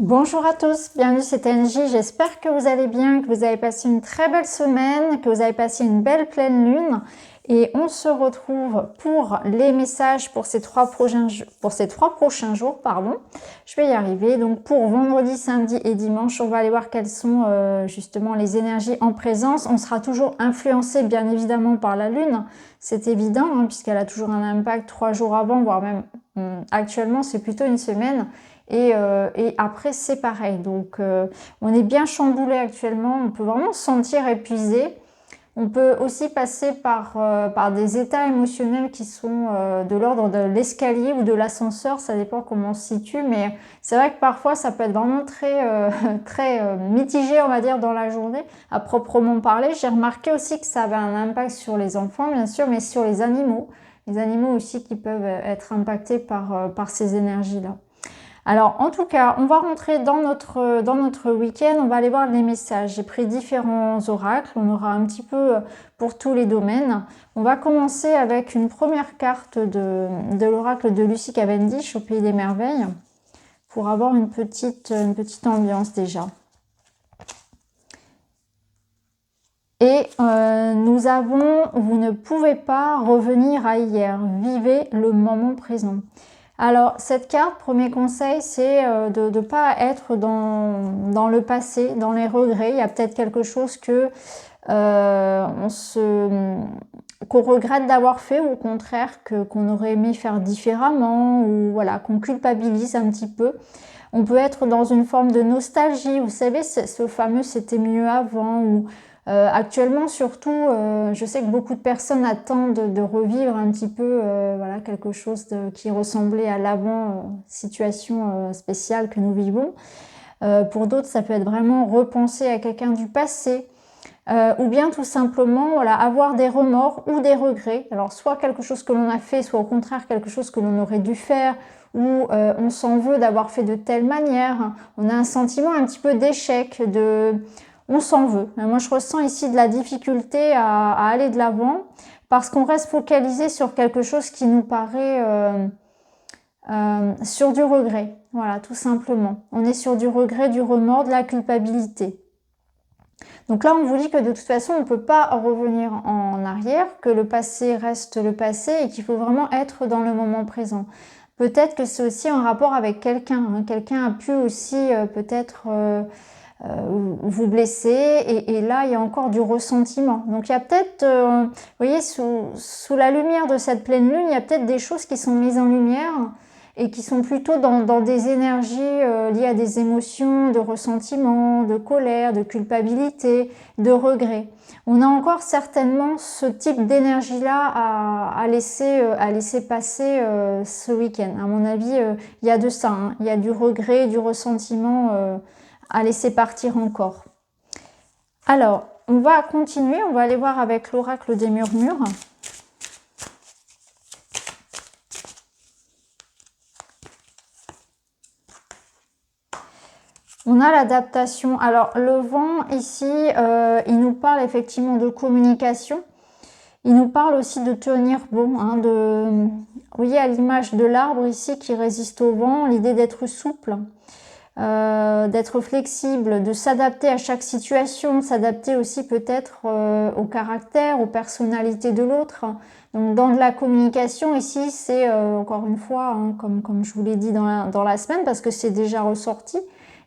Bonjour à tous, bienvenue c'est TNJ, j'espère que vous allez bien, que vous avez passé une très belle semaine, que vous avez passé une belle pleine lune et on se retrouve pour les messages pour ces trois prochains jours. Je vais y arriver. Donc pour vendredi, samedi et dimanche, on va aller voir quelles sont justement les énergies en présence. On sera toujours influencé bien évidemment par la lune, c'est évident hein, puisqu'elle a toujours un impact 3 jours avant, voire même actuellement c'est plutôt une semaine. Et après c'est pareil, donc on est bien chamboulé actuellement, on peut vraiment se sentir épuisé. On peut aussi passer par des états émotionnels qui sont de l'ordre de l'escalier ou de l'ascenseur, ça dépend comment on se situe, mais c'est vrai que parfois ça peut être vraiment très mitigé, on va dire, dans la journée, à proprement parler. J'ai remarqué aussi que ça avait un impact sur les enfants, bien sûr, mais sur les animaux aussi qui peuvent être impactés par ces énergies-là. Alors, en tout cas, on va rentrer dans notre week-end, on va aller voir les messages. J'ai pris différents oracles, on aura un petit peu pour tous les domaines. On va commencer avec une première carte de l'oracle de Lucie Cavendish au Pays des Merveilles, pour avoir une petite ambiance déjà. Et nous avons « Vous ne pouvez pas revenir à hier, vivez le moment présent ». Alors, cette carte, premier conseil, c'est de ne pas être dans le passé, dans les regrets. Il y a peut-être quelque chose qu'on regrette d'avoir fait, ou au contraire, qu'on aurait aimé faire différemment, ou voilà, qu'on culpabilise un petit peu. On peut être dans une forme de nostalgie. Vous savez, ce fameux « c'était mieux avant » ou actuellement, surtout, je sais que beaucoup de personnes attendent de revivre un petit peu voilà, quelque chose qui ressemblait à l'avant situation spéciale que nous vivons. Pour d'autres, ça peut être vraiment repenser à quelqu'un du passé, ou bien tout simplement voilà, avoir des remords ou des regrets. Alors, soit quelque chose que l'on a fait, soit au contraire quelque chose que l'on aurait dû faire, ou on s'en veut d'avoir fait de telle manière. On a un sentiment un petit peu d'échec, on s'en veut. Moi, je ressens ici de la difficulté à aller de l'avant parce qu'on reste focalisé sur quelque chose qui nous paraît sur du regret. Voilà, tout simplement. On est sur du regret, du remords, de la culpabilité. Donc là, on vous dit que de toute façon, on ne peut pas revenir en arrière, que le passé reste le passé et qu'il faut vraiment être dans le moment présent. Peut-être que c'est aussi en rapport avec quelqu'un. Hein. Quelqu'un a pu aussi peut-être vous blesser et là il y a encore du ressentiment. Donc il y a peut-être, vous voyez, sous la lumière de cette pleine lune, il y a peut-être des choses qui sont mises en lumière et qui sont plutôt dans des énergies liées à des émotions de ressentiment, de colère, de culpabilité, de regret. On a encore certainement ce type d'énergie-là à laisser passer ce week-end. À mon avis, il y a de ça. Hein. Il y a du regret, du ressentiment à laisser partir encore. Alors, on va continuer, on va aller voir avec l'oracle des murmures. On a l'adaptation. Alors, le vent, ici, il nous parle effectivement de communication. Il nous parle aussi de tenir bon. Hein, vous voyez, à l'image de l'arbre ici qui résiste au vent, l'idée d'être souple. D'être flexible, de s'adapter à chaque situation, s'adapter aussi peut-être au caractère, aux personnalités de l'autre. Donc dans de la communication ici, c'est encore une fois, hein, comme je vous l'ai dit dans la semaine, parce que c'est déjà ressorti,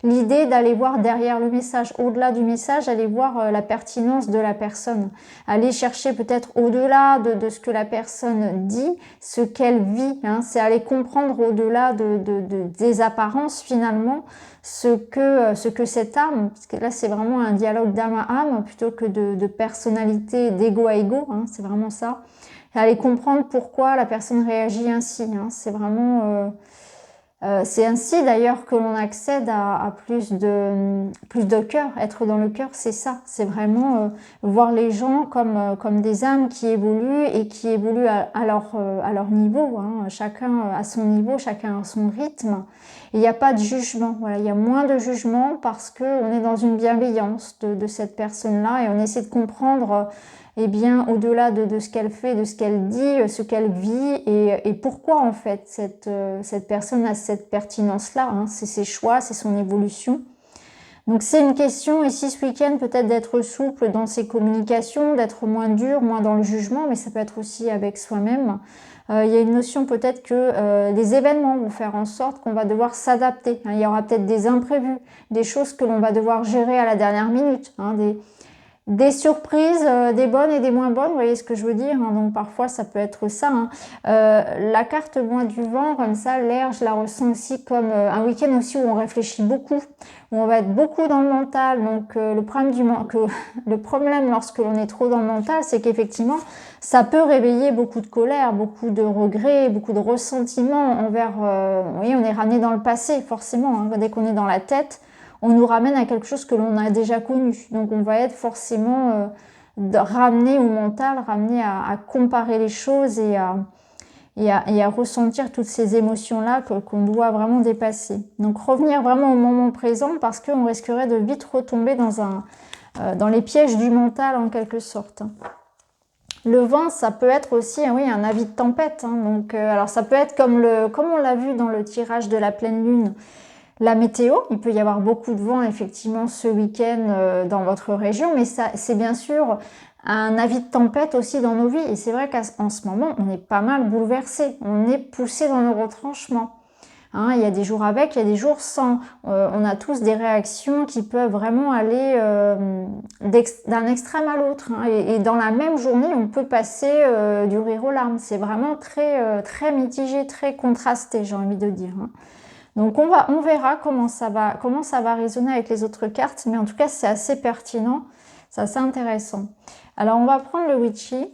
l'idée d'aller voir derrière le message, au-delà du message, aller voir la pertinence de la personne, aller chercher peut-être au-delà de ce que la personne dit, ce qu'elle vit, hein, c'est aller comprendre au-delà des apparences finalement ce que cette âme, parce que là c'est vraiment un dialogue d'âme à âme plutôt que de personnalité, d'ego à ego, hein, c'est vraiment ça, et aller comprendre pourquoi la personne réagit ainsi, hein, c'est vraiment... c'est ainsi d'ailleurs que l'on accède à plus de cœur. Être dans le cœur, c'est ça. C'est vraiment voir les gens comme des âmes qui évoluent et qui évoluent à leur niveau. Hein. Chacun à son niveau, chacun à son rythme. Il n'y a pas de jugement. Voilà, il y a moins de jugement parce qu'on est dans une bienveillance de cette personne-là et on essaie de comprendre eh bien, au-delà de ce qu'elle fait, de ce qu'elle dit, ce qu'elle vit, et pourquoi en fait cette personne a cette pertinence-là, hein. C'est ses choix, c'est son évolution. Donc c'est une question ici ce week-end peut-être d'être souple dans ses communications, d'être moins dur, moins dans le jugement, mais ça peut être aussi avec soi-même. Il y a une notion peut-être que les événements vont faire en sorte qu'on va devoir s'adapter, hein. Il y aura peut-être des imprévus, des choses que l'on va devoir gérer à la dernière minute, hein, des surprises, des bonnes et des moins bonnes, vous voyez ce que je veux dire, hein. Donc parfois ça peut être ça, hein. La carte moi du vent, comme ça, l'air, je la ressens aussi comme un week-end aussi où on réfléchit beaucoup, où on va être beaucoup dans le mental. Donc le problème lorsque l'on est trop dans le mental, c'est qu'effectivement ça peut réveiller beaucoup de colère, beaucoup de regrets, beaucoup de ressentiments envers, oui, on est ramené dans le passé forcément, hein. Dès qu'on est dans la tête, on nous ramène à quelque chose que l'on a déjà connu. Donc on va être forcément ramené au mental, ramené à comparer les choses et à ressentir toutes ces émotions-là qu'on doit vraiment dépasser. Donc revenir vraiment au moment présent, parce qu'on risquerait de vite retomber dans les pièges du mental en quelque sorte. Le vent, ça peut être aussi, oui, un avis de tempête, hein. Donc, alors ça peut être comme on l'a vu dans le tirage de la pleine lune, la météo, il peut y avoir beaucoup de vent effectivement ce week-end dans votre région, mais ça, c'est bien sûr un avis de tempête aussi dans nos vies. Et c'est vrai qu'en ce moment, on est pas mal bouleversé, on est poussé dans nos retranchements. Hein, il y a des jours avec, il y a des jours sans. On a tous des réactions qui peuvent vraiment aller d'un extrême à l'autre, hein. Et dans la même journée, on peut passer du rire aux larmes. C'est vraiment très mitigé, très contrasté, j'ai envie de dire, hein. Donc on verra comment ça va résonner avec les autres cartes, mais en tout cas c'est assez pertinent, c'est assez intéressant. Alors on va prendre le Witchy.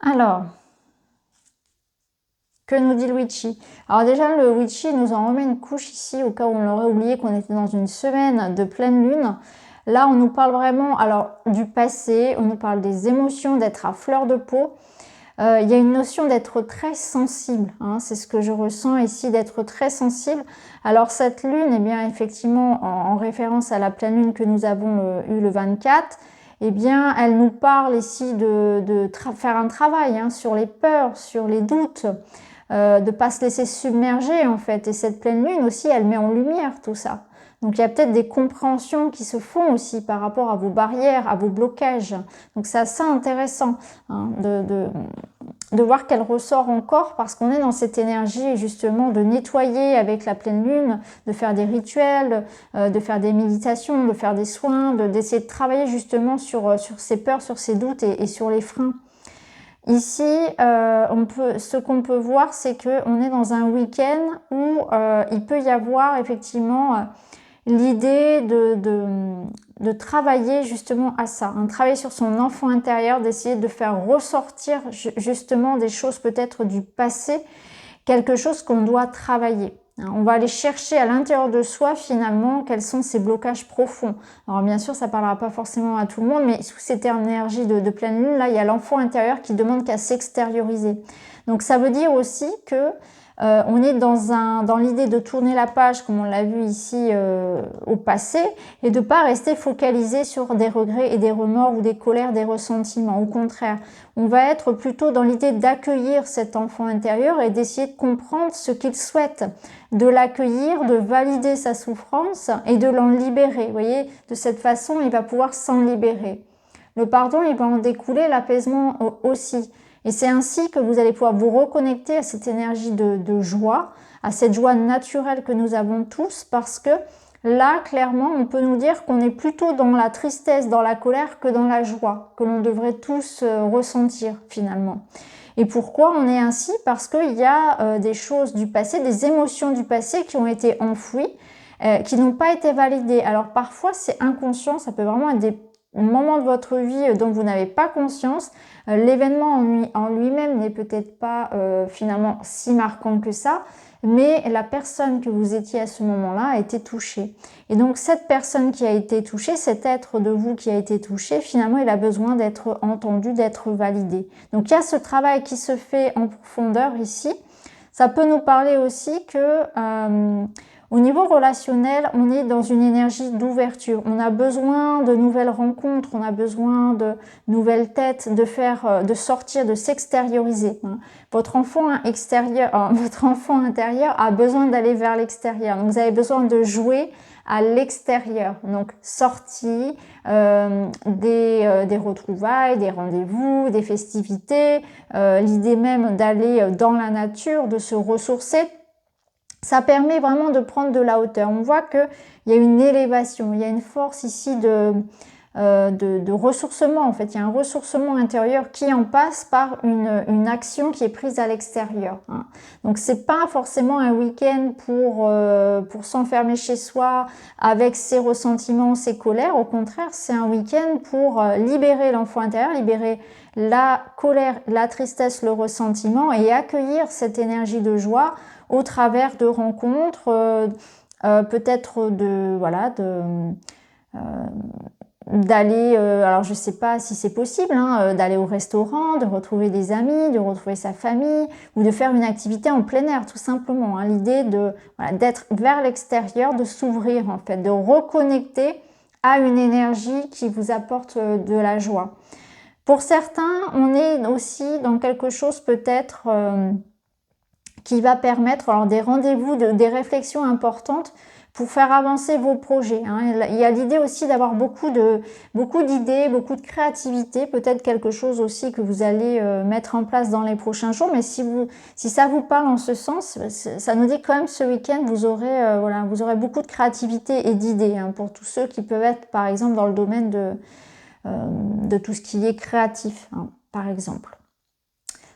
Alors, que nous dit le Witchy? Alors déjà, le Witchy nous en remet une couche ici, au cas où on l'aurait oublié qu'on était dans une semaine de pleine lune. Là, on nous parle vraiment du passé, on nous parle des émotions, d'être à fleur de peau. Il y a une notion d'être très sensible, hein, c'est ce que je ressens ici, d'être très sensible. Alors cette lune, eh bien effectivement, en référence à la pleine lune que nous avons eue le 24, eh bien, elle nous parle ici de faire un travail, hein, sur les peurs, sur les doutes, de pas se laisser submerger en fait. Et cette pleine lune aussi, elle met en lumière tout ça. Donc il y a peut-être des compréhensions qui se font aussi par rapport à vos barrières, à vos blocages. Donc c'est assez intéressant, hein, de voir qu'elle ressort encore, parce qu'on est dans cette énergie justement de nettoyer avec la pleine lune, de faire des rituels, de faire des méditations, de faire des soins, d'essayer de travailler justement sur ces peurs, sur ces doutes et sur les freins. Ici, ce qu'on peut voir, c'est qu'on est dans un week-end où il peut y avoir effectivement l'idée de travailler justement à ça, hein, travailler sur son enfant intérieur, d'essayer de faire ressortir justement des choses peut-être du passé, quelque chose qu'on doit travailler. On va aller chercher à l'intérieur de soi finalement quels sont ces blocages profonds. Alors bien sûr ça ne parlera pas forcément à tout le monde, mais sous cette énergie de pleine lune, là il y a l'enfant intérieur qui demande qu'à s'extérioriser. Donc ça veut dire aussi que on est dans l'idée de tourner la page, comme on l'a vu ici au passé, et de ne pas rester focalisé sur des regrets et des remords ou des colères, des ressentiments. Au contraire, on va être plutôt dans l'idée d'accueillir cet enfant intérieur et d'essayer de comprendre ce qu'il souhaite, de l'accueillir, de valider sa souffrance et de l'en libérer. Vous voyez, de cette façon, il va pouvoir s'en libérer. Le pardon, il va en découler l'apaisement aussi. Et c'est ainsi que vous allez pouvoir vous reconnecter à cette énergie de joie, à cette joie naturelle que nous avons tous, parce que là, clairement, on peut nous dire qu'on est plutôt dans la tristesse, dans la colère que dans la joie, que l'on devrait tous ressentir finalement. Et pourquoi on est ainsi? Parce qu'il y a des choses du passé, des émotions du passé qui ont été enfouies, qui n'ont pas été validées. Alors parfois, c'est inconscient, ça peut vraiment être moment de votre vie dont vous n'avez pas conscience. L'événement en lui-même n'est peut-être pas finalement si marquant que ça, mais la personne que vous étiez à ce moment-là a été touchée. Et donc cette personne qui a été touchée, cet être de vous qui a été touché, finalement il a besoin d'être entendu, d'être validé. Donc il y a ce travail qui se fait en profondeur ici. Ça peut nous parler aussi que au niveau relationnel, on est dans une énergie d'ouverture. On a besoin de nouvelles rencontres, on a besoin de nouvelles têtes, de sortir, de s'extérioriser. Votre enfant votre enfant intérieur a besoin d'aller vers l'extérieur. Donc vous avez besoin de jouer à l'extérieur. Donc sortie, des retrouvailles, des rendez-vous, des festivités, l'idée même d'aller dans la nature, de se ressourcer. Ça permet vraiment de prendre de la hauteur. On voit qu'il y a une élévation, il y a une force ici de ressourcement. En fait, il y a un ressourcement intérieur qui en passe par une action qui est prise à l'extérieur. Donc, c'est pas forcément un week-end pour s'enfermer chez soi avec ses ressentiments, ses colères. Au contraire, c'est un week-end pour libérer l'enfant intérieur, libérer la colère, la tristesse, le ressentiment et accueillir cette énergie de joie au travers de rencontres, peut-être d'aller, alors je sais pas si c'est possible, d'aller au restaurant, de retrouver des amis, de retrouver sa famille, ou de faire une activité en plein air, tout simplement. L'idée d'être vers l'extérieur, de s'ouvrir en fait, de reconnecter à une énergie qui vous apporte de la joie. Pour certains, on est aussi dans quelque chose peut-être qui va permettre des rendez-vous, des réflexions importantes pour faire avancer vos projets. Il y a l'idée aussi d'avoir beaucoup d'idées, beaucoup de créativité, peut-être quelque chose aussi que vous allez mettre en place dans les prochains jours. Mais si ça vous parle en ce sens, ça nous dit quand même ce week-end, vous aurez beaucoup de créativité et d'idées pour tous ceux qui peuvent être, par exemple, dans le domaine de tout ce qui est créatif, par exemple.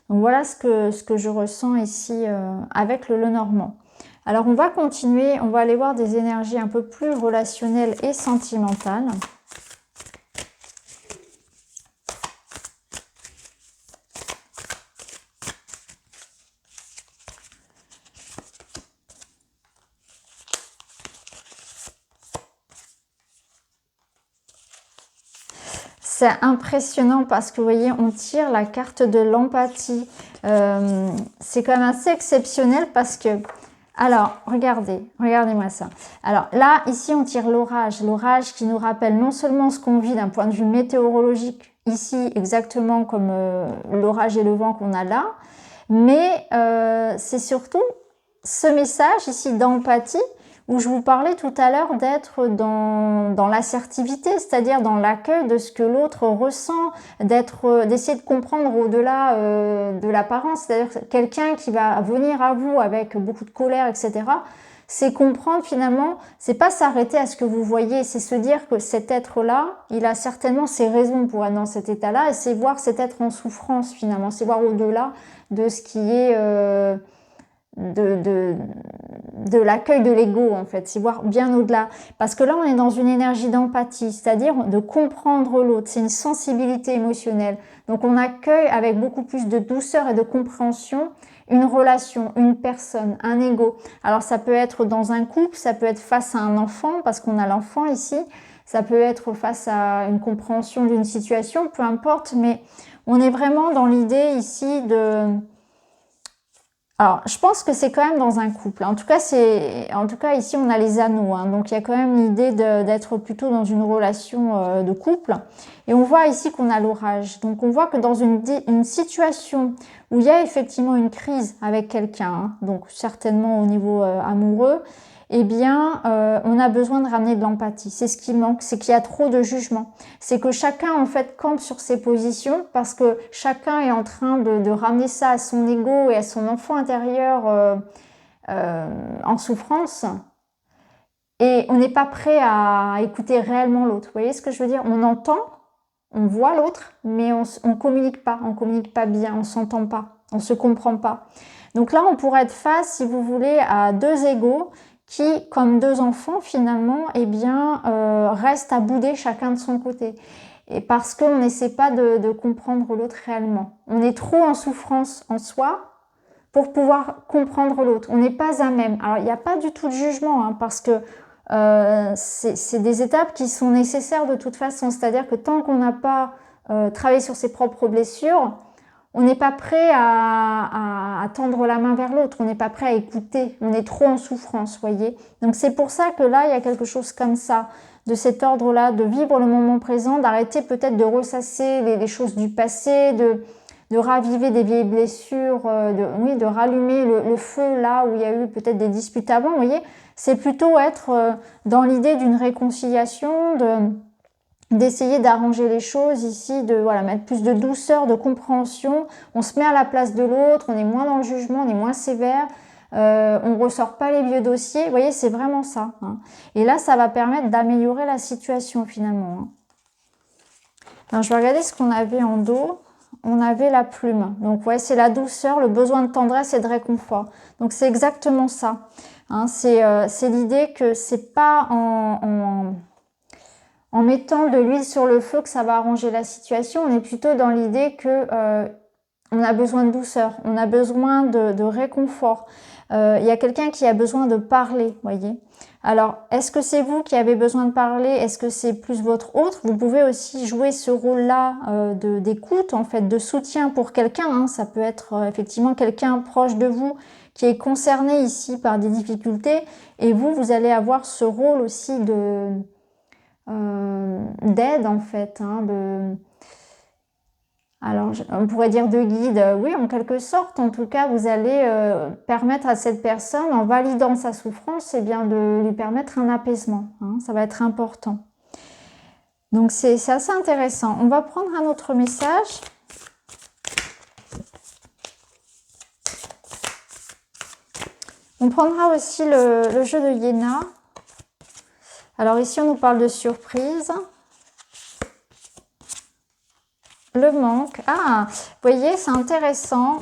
Donc voilà ce que je ressens ici avec le Lenormand. Alors on va continuer, on va aller voir des énergies un peu plus relationnelles et sentimentales. C'est impressionnant parce que vous voyez, on tire la carte de l'empathie. C'est quand même assez exceptionnel parce que... Alors, regardez-moi ça. Alors là, ici, on tire l'orage. L'orage qui nous rappelle non seulement ce qu'on vit d'un point de vue météorologique, ici, exactement comme l'orage et le vent qu'on a là, mais c'est surtout ce message ici d'empathie où je vous parlais tout à l'heure d'être dans l'assertivité, c'est-à-dire dans l'accueil de ce que l'autre ressent, d'essayer de comprendre au-delà de l'apparence, c'est-à-dire quelqu'un qui va venir à vous avec beaucoup de colère, etc., c'est comprendre finalement, c'est pas s'arrêter à ce que vous voyez, c'est se dire que cet être-là, il a certainement ses raisons pour être dans cet état-là, et c'est voir cet être en souffrance finalement, c'est voir au-delà de ce qui est... de l'accueil de l'ego en fait, c'est voir bien au-delà, parce que là on est dans une énergie d'empathie, c'est-à-dire de comprendre l'autre, c'est une sensibilité émotionnelle, donc on accueille avec beaucoup plus de douceur et de compréhension une relation, une personne, un ego. Alors ça peut être dans un couple, ça peut être face à un enfant, parce qu'on a l'enfant ici, ça peut être face à une compréhension d'une situation, peu importe, mais on est vraiment dans l'idée ici de... Alors, je pense que c'est quand même dans un couple. En tout cas, ici, on a les anneaux. Donc, il y a quand même l'idée d'être plutôt dans une relation de couple. Et on voit ici qu'on a l'orage. Donc, on voit que dans une situation où il y a effectivement une crise avec quelqu'un, donc certainement au niveau amoureux, eh bien, on a besoin de ramener de l'empathie. C'est ce qui manque, c'est qu'il y a trop de jugement. C'est que chacun, en fait, campe sur ses positions parce que chacun est en train de ramener ça à son ego et à son enfant intérieur en souffrance. Et on n'est pas prêt à écouter réellement l'autre. Vous voyez ce que je veux dire? On entend, on voit l'autre, mais on communique pas bien, on s'entend pas, on se comprend pas. Donc là, on pourrait être face, si vous voulez, à deux égos qui, comme deux enfants finalement, restent à bouder chacun de son côté. et parce qu'on n'essaie pas de comprendre l'autre réellement. On est trop en souffrance en soi pour pouvoir comprendre l'autre. On n'est pas à même. Alors, il n'y a pas du tout de jugement, hein, parce que c'est des étapes qui sont nécessaires de toute façon. C'est-à-dire que tant qu'on n'a pas travaillé sur ses propres blessures, on n'est pas prêt à tendre la main vers l'autre, on n'est pas prêt à écouter, on est trop en souffrance, voyez. Donc c'est pour ça que là, il y a quelque chose comme ça, de cet ordre-là, de vivre le moment présent, d'arrêter peut-être de ressasser les choses du passé, de raviver des vieilles blessures, de rallumer le feu là où il y a eu peut-être des disputes avant, vous voyez. C'est plutôt être dans l'idée d'une réconciliation, d'essayer d'arranger les choses ici, de mettre plus de douceur, de compréhension. On se met à la place de l'autre, on est moins dans le jugement, on est moins sévère, on ressort pas les vieux dossiers. Vous voyez, c'est vraiment ça, hein. Et là, ça va permettre d'améliorer la situation finalement, hein. Alors, je vais regarder ce qu'on avait en dos. On avait la plume. Donc, ouais, c'est la douceur, le besoin de tendresse et de réconfort. Donc, c'est exactement ça, hein. C'est l'idée que c'est pas en mettant de l'huile sur le feu que ça va arranger la situation. On est plutôt dans l'idée que on a besoin de douceur, on a besoin de réconfort. Il y a quelqu'un qui a besoin de parler, voyez. Alors, est-ce que c'est vous qui avez besoin de parler? Est-ce que c'est plus votre autre? Vous pouvez aussi jouer ce rôle-là d'écoute, en fait, de soutien pour quelqu'un, hein. Ça peut être effectivement quelqu'un proche de vous qui est concerné ici par des difficultés. Et vous allez avoir ce rôle aussi d'aide en fait, hein, alors on pourrait dire de guide, oui en quelque sorte. En tout cas, vous allez permettre à cette personne, en validant sa souffrance, eh bien de lui permettre un apaisement, hein. Ça va être important. Donc c'est assez intéressant. On va prendre un autre message. On prendra aussi le jeu de Iéna. Alors ici, on nous parle de surprise. Le manque. Ah, vous voyez, c'est intéressant.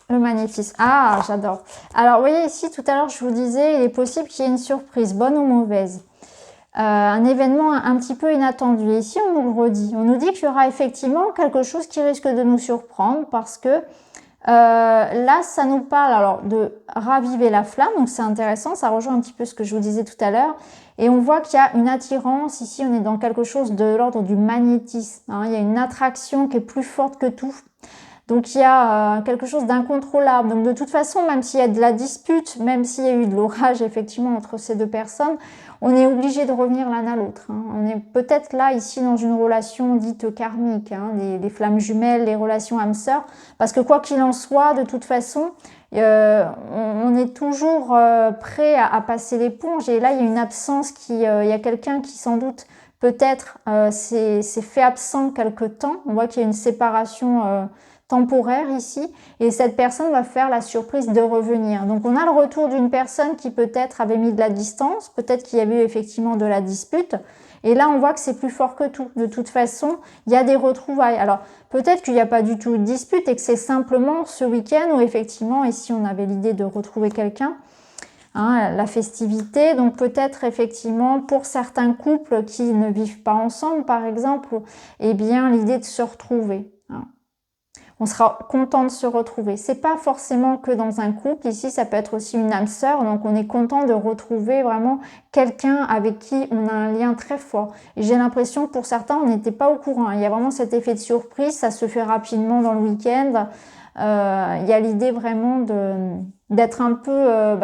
Le magnétisme. Ah, j'adore. Alors, vous voyez ici, tout à l'heure, je vous disais, il est possible qu'il y ait une surprise, bonne ou mauvaise. Un événement un petit peu inattendu. Et ici, on nous le redit. On nous dit qu'il y aura effectivement quelque chose qui risque de nous surprendre parce que là, ça nous parle alors de raviver la flamme, donc c'est intéressant, ça rejoint un petit peu ce que je vous disais tout à l'heure. Et on voit qu'il y a une attirance, ici on est dans quelque chose de l'ordre du magnétisme, hein. Il y a une attraction qui est plus forte que tout. Donc il y a quelque chose d'incontrôlable. Donc de toute façon, même s'il y a de la dispute, même s'il y a eu de l'orage effectivement entre ces deux personnes, on est obligé de revenir l'un à l'autre, hein. On est peut-être là, ici, dans une relation dite karmique, hein, les flammes jumelles, les relations âmes sœurs, parce que quoi qu'il en soit, de toute façon, on est toujours prêt à passer l'éponge. Et là, il y a une absence il y a quelqu'un qui sans doute peut-être s'est fait absent quelque temps. On voit qu'il y a une séparation temporaire ici, et cette personne va faire la surprise de revenir. Donc on a le retour d'une personne qui peut-être avait mis de la distance, peut-être qu'il y avait eu effectivement de la dispute, et là on voit que c'est plus fort que tout. De toute façon, il y a des retrouvailles. Alors peut-être qu'il n'y a pas du tout de dispute et que c'est simplement ce week-end où effectivement ici on avait l'idée de retrouver quelqu'un, hein, la festivité. Donc peut-être effectivement pour certains couples qui ne vivent pas ensemble par exemple, eh bien l'idée de se retrouver, hein. On sera content de se retrouver. C'est pas forcément que dans un couple. Ici, ça peut être aussi une âme sœur. Donc, on est content de retrouver vraiment quelqu'un avec qui on a un lien très fort. Et j'ai l'impression que pour certains, on n'était pas au courant. Il y a vraiment cet effet de surprise. Ça se fait rapidement dans le week-end. Il y a l'idée vraiment d'être un peu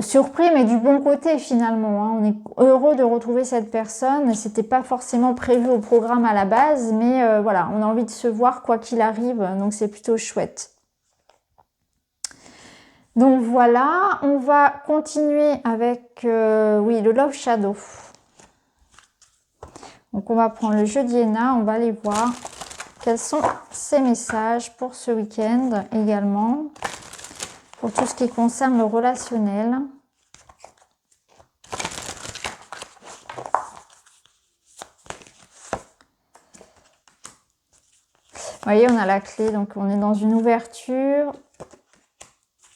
surpris, mais du bon côté finalement, hein. On est heureux de retrouver cette personne. C'était pas forcément prévu au programme à la base, mais voilà, on a envie de se voir quoi qu'il arrive, donc c'est plutôt chouette. Donc voilà, on va continuer avec oui, le Love Shadow. Donc on va prendre le jeu d'Iéna, on va aller voir quels sont ces messages pour ce week-end également. Pour tout ce qui concerne le relationnel. Vous voyez, on a la clé, donc on est dans une ouverture.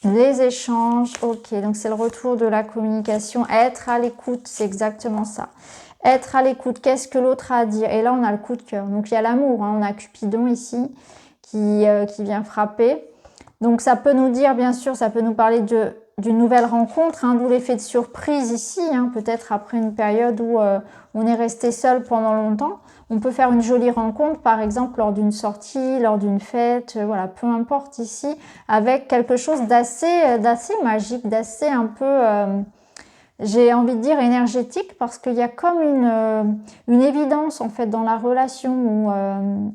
Les échanges, ok, donc c'est le retour de la communication. Être à l'écoute, c'est exactement ça. Être à l'écoute, qu'est-ce que l'autre a à dire? Et là, on a le coup de cœur. Donc, il y a l'amour, hein. On a Cupidon ici qui vient frapper. Donc, ça peut nous dire, bien sûr, ça peut nous parler d'une nouvelle rencontre, hein, d'où l'effet de surprise ici, hein, peut-être après une période où on est resté seul pendant longtemps. On peut faire une jolie rencontre, par exemple, lors d'une sortie, lors d'une fête, voilà, peu importe ici, avec quelque chose d'assez magique, d'assez un peu... j'ai envie de dire énergétique parce qu'il y a comme une évidence en fait dans la relation où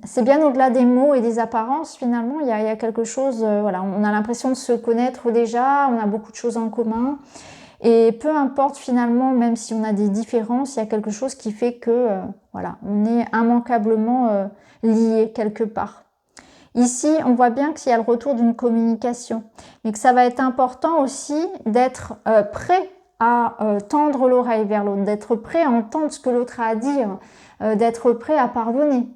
c'est bien au-delà des mots et des apparences finalement, il y a quelque chose, voilà, on a l'impression de se connaître déjà, on a beaucoup de choses en commun et peu importe finalement, même si on a des différences, il y a quelque chose qui fait que voilà, on est immanquablement liés quelque part. Ici, on voit bien qu'il y a le retour d'une communication, mais que ça va être important aussi d'être prêt à tendre l'oreille vers l'autre, d'être prêt à entendre ce que l'autre a à dire, d'être prêt à pardonner,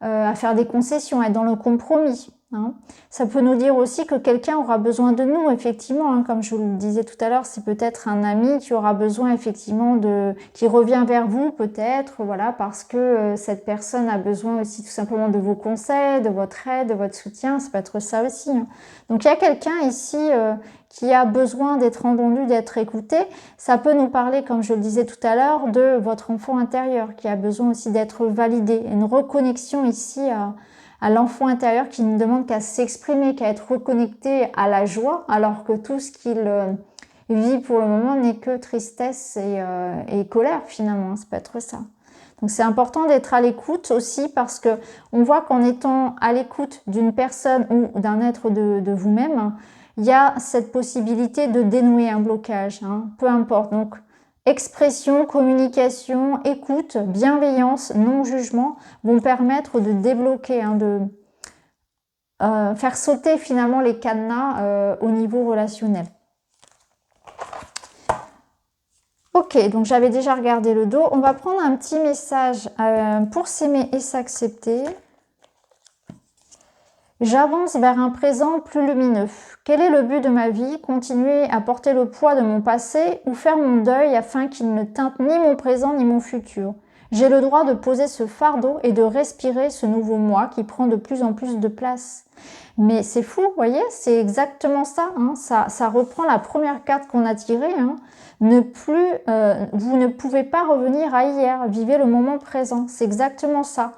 à faire des concessions, à être dans le compromis. Hein. Ça peut nous dire aussi que quelqu'un aura besoin de nous, effectivement, hein, comme je vous le disais tout à l'heure, c'est peut-être un ami qui aura besoin effectivement qui revient vers vous peut-être, voilà, parce que cette personne a besoin aussi tout simplement de vos conseils, de votre aide, de votre soutien, ça peut être ça aussi. Hein. Donc il y a quelqu'un ici qui a besoin d'être entendu, d'être écouté. Ça peut nous parler, comme je le disais tout à l'heure, de votre enfant intérieur qui a besoin aussi d'être validé. Une reconnexion ici à l'enfant intérieur qui ne demande qu'à s'exprimer, qu'à être reconnecté à la joie, alors que tout ce qu'il vit pour le moment n'est que tristesse et colère finalement. Ça peut être ça. Donc c'est important d'être à l'écoute aussi parce que on voit qu'en étant à l'écoute d'une personne ou d'un être de vous-même, il y a cette possibilité de dénouer un blocage, hein, peu importe. Donc expression, communication, écoute, bienveillance, non-jugement vont permettre de débloquer, hein, de faire sauter finalement les cadenas au niveau relationnel. Ok, donc j'avais déjà regardé le dos. On va prendre un petit message pour s'aimer et s'accepter. J'avance vers un présent plus lumineux. Quel est le but de ma vie? Continuer à porter le poids de mon passé ou faire mon deuil afin qu'il ne teinte ni mon présent ni mon futur? J'ai le droit de poser ce fardeau et de respirer ce nouveau moi qui prend de plus en plus de place. Mais c'est fou, vous voyez, c'est exactement ça, hein. Ça reprend la première carte qu'on a tirée. Hein. Vous ne pouvez pas revenir à hier, vivez le moment présent, c'est exactement ça.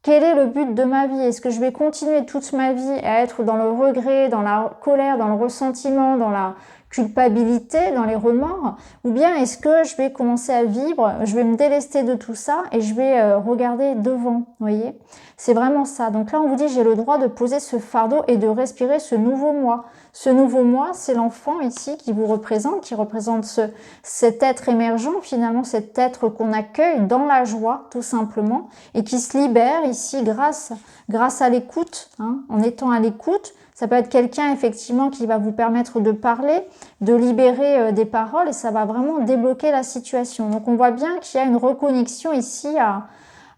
Quel est le but de ma vie? Est-ce que je vais continuer toute ma vie à être dans le regret, dans la colère, dans le ressentiment, dans la culpabilité, dans les remords? Ou bien est-ce que je vais commencer à vivre, je vais me délester de tout ça et je vais regarder devant, vous voyez? C'est vraiment ça. Donc là, on vous dit, j'ai le droit de poser ce fardeau et de respirer ce nouveau moi. Ce nouveau moi, c'est l'enfant ici qui vous représente, qui représente cet être émergent, finalement, cet être qu'on accueille dans la joie, tout simplement, et qui se libère ici grâce à l'écoute, hein, en étant à l'écoute. Ça peut être quelqu'un, effectivement, qui va vous permettre de parler, de libérer des paroles, et ça va vraiment débloquer la situation. Donc, on voit bien qu'il y a une reconnexion ici à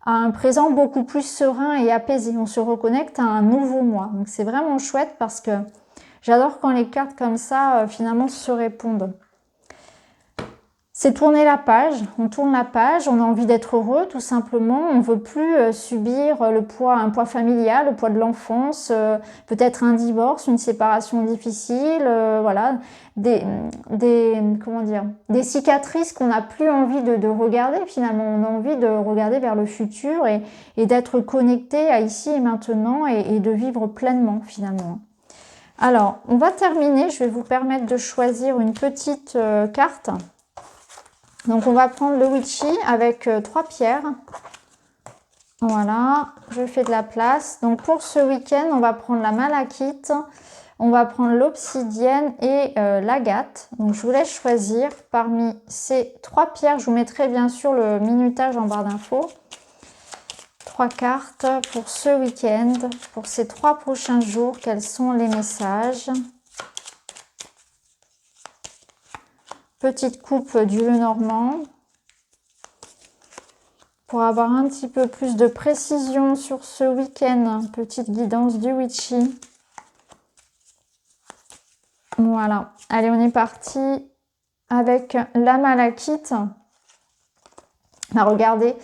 un présent beaucoup plus serein et apaisé. On se reconnecte à un nouveau moi. Donc, c'est vraiment chouette parce que j'adore quand les cartes comme ça, finalement, se répondent. C'est tourner la page, on tourne la page, on a envie d'être heureux tout simplement, on ne veut plus subir un poids familial, le poids de l'enfance, peut-être un divorce, une séparation difficile, voilà, des cicatrices qu'on n'a plus envie de regarder finalement, on a envie de regarder vers le futur et d'être connecté à ici et maintenant et de vivre pleinement finalement. Alors, on va terminer, je vais vous permettre de choisir une petite carte. Donc, on va prendre le witchy avec 3 pierres. Voilà, je fais de la place. Donc, pour ce week-end, on va prendre la malachite, on va prendre l'obsidienne et l'agate. Donc, je vous laisse choisir parmi ces 3 pierres. Je vous mettrai bien sûr le minutage en barre d'infos. 3 cartes pour ce week-end, pour ces 3 prochains jours. Quels sont les messages ? Petite coupe du Lenormand pour avoir un petit peu plus de précision sur ce week-end. Petite guidance du witchy. Voilà. Allez, on est parti avec la malachite. Bah, regardez,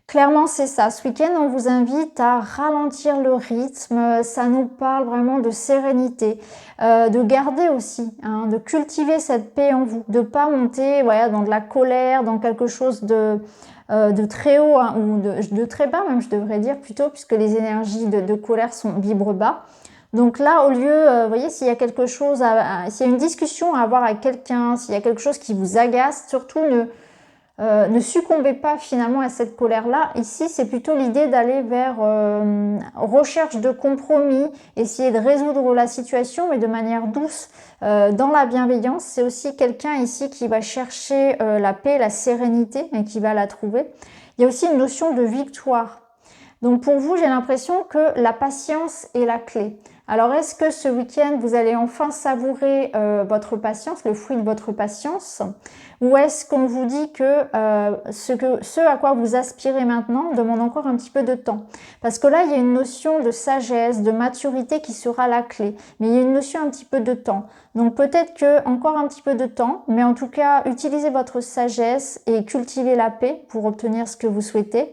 clairement, c'est ça. Ce week-end, on vous invite à ralentir le rythme. Ça nous parle vraiment de sérénité, de garder aussi, hein, de cultiver cette paix en vous, de pas monter, voilà, dans de la colère, dans quelque chose de très haut, hein, ou de très bas même, je devrais dire plutôt, puisque les énergies de colère vibrent bas. Donc là, au lieu, vous voyez, s'il y a quelque chose, s'il y a une discussion à avoir avec quelqu'un, s'il y a quelque chose qui vous agace, surtout ne succombez pas finalement à cette colère-là. Ici, c'est plutôt l'idée d'aller vers recherche de compromis, essayer de résoudre la situation, mais de manière douce, dans la bienveillance. C'est aussi quelqu'un ici qui va chercher la paix, la sérénité, et qui va la trouver. Il y a aussi une notion de victoire. Donc pour vous, j'ai l'impression que la patience est la clé. Alors est-ce que ce week-end, vous allez enfin savourer votre patience, le fruit de votre patience, ou est-ce qu'on vous dit que ce à quoi vous aspirez maintenant demande encore un petit peu de temps? Parce que là, il y a une notion de sagesse, de maturité qui sera la clé, mais il y a une notion un petit peu de temps. Donc peut-être que encore un petit peu de temps, mais en tout cas, utilisez votre sagesse et cultivez la paix pour obtenir ce que vous souhaitez.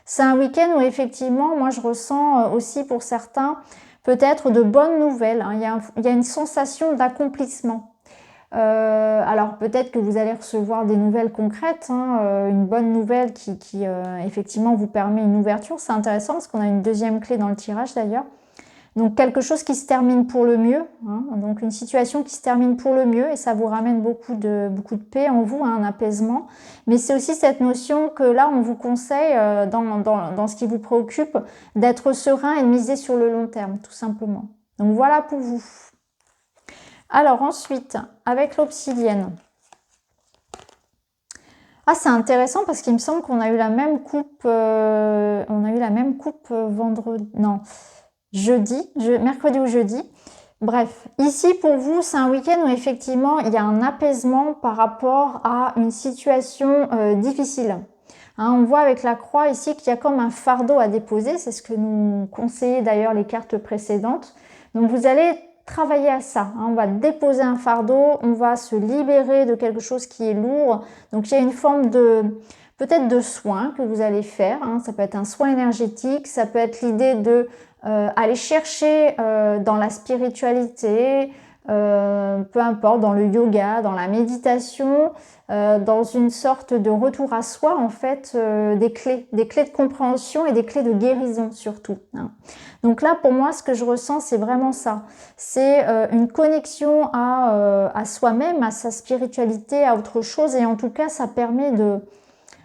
C'est un week-end où effectivement, moi je ressens aussi pour certains peut-être de bonnes nouvelles, hein. Il y a une sensation d'accomplissement. Alors peut-être que vous allez recevoir des nouvelles concrètes, hein, une bonne nouvelle qui effectivement vous permet une ouverture. C'est intéressant parce qu'on a une deuxième clé dans le tirage d'ailleurs. Donc quelque chose qui se termine pour le mieux, hein, donc une situation qui se termine pour le mieux et ça vous ramène beaucoup de paix en vous, hein, un apaisement. Mais c'est aussi cette notion que là on vous conseille dans ce qui vous préoccupe d'être serein et de miser sur le long terme tout simplement. Donc voilà pour vous. Alors ensuite, avec l'obsidienne. Ah, c'est intéressant parce qu'il me semble qu'on a eu la même coupe, vendredi, non, mercredi ou jeudi. Bref, ici pour vous, c'est un week-end où effectivement il y a un apaisement par rapport à une situation difficile. Hein, on voit avec la croix ici qu'il y a comme un fardeau à déposer, c'est ce que nous conseillaient d'ailleurs les cartes précédentes. Donc vous allez travailler à ça, hein. On va déposer un fardeau, on va se libérer de quelque chose qui est lourd. Donc il y a une forme peut-être de soin que vous allez faire, hein. Ça peut être un soin énergétique, ça peut être l'idée de aller chercher dans la spiritualité, peu importe, dans le yoga, dans la méditation, dans une sorte de retour à soi en fait, des clés de compréhension et des clés de guérison surtout, hein. Donc là pour moi ce que je ressens c'est vraiment ça, c'est une connexion à soi-même, à sa spiritualité, à autre chose, et en tout cas ça permet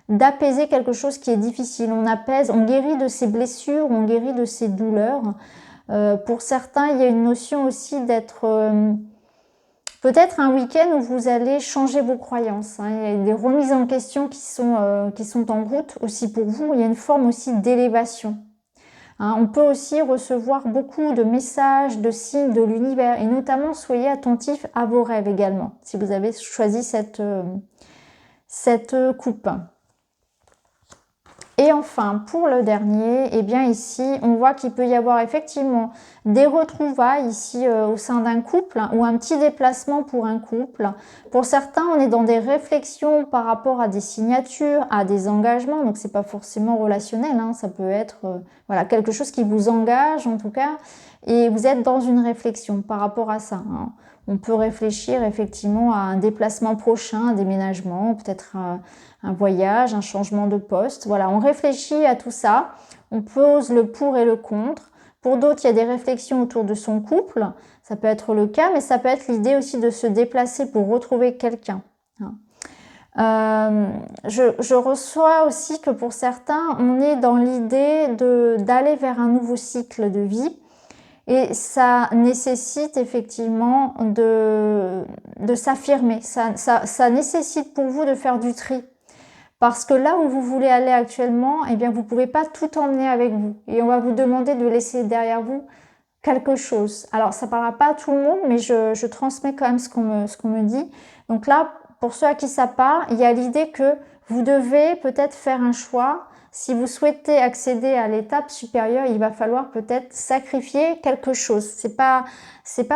d'apaiser quelque chose qui est difficile. On apaise, on guérit de ses blessures, on guérit de ses douleurs. Pour certains, il y a une notion aussi d'être peut-être un week-end où vous allez changer vos croyances, hein. Il y a des remises en question qui sont en route aussi pour vous. Il y a une forme aussi d'élévation. Hein, on peut aussi recevoir beaucoup de messages, de signes de l'univers, et notamment soyez attentifs à vos rêves également, si vous avez choisi cette coupe. Et enfin, pour le dernier, eh bien ici, on voit qu'il peut y avoir effectivement des retrouvailles ici au sein d'un couple, hein, ou un petit déplacement pour un couple. Pour certains, on est dans des réflexions par rapport à des signatures, à des engagements, donc c'est pas forcément relationnel, hein, ça peut être voilà, quelque chose qui vous engage en tout cas, et vous êtes dans une réflexion par rapport à ça, hein. On peut réfléchir effectivement à un déplacement prochain, un déménagement, peut-être un voyage, un changement de poste. Voilà, on réfléchit à tout ça, on pose le pour et le contre. Pour d'autres, il y a des réflexions autour de son couple, ça peut être le cas, mais ça peut être l'idée aussi de se déplacer pour retrouver quelqu'un. Je reçois aussi que pour certains, on est dans l'idée d'aller vers un nouveau cycle de vie. Et ça nécessite effectivement de s'affirmer. Ça nécessite pour vous de faire du tri. Parce que là où vous voulez aller actuellement, eh bien, vous ne pouvez pas tout emmener avec vous. Et on va vous demander de laisser derrière vous quelque chose. Alors, ça ne parlera pas à tout le monde, mais je transmets quand même ce qu'on me dit. Donc là, pour ceux à qui ça parle, il y a l'idée que vous devez peut-être faire un choix. Si vous souhaitez accéder à l'étape supérieure, il va falloir peut-être sacrifier quelque chose. C'est pas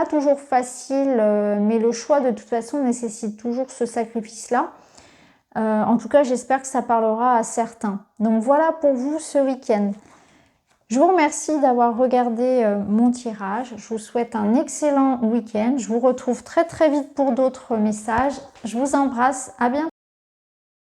toujours facile, mais le choix de toute façon nécessite toujours ce sacrifice-là. En tout cas, j'espère que ça parlera à certains. Donc voilà pour vous ce week-end. Je vous remercie d'avoir regardé mon tirage. Je vous souhaite un excellent week-end. Je vous retrouve très très vite pour d'autres messages. Je vous embrasse. À bientôt.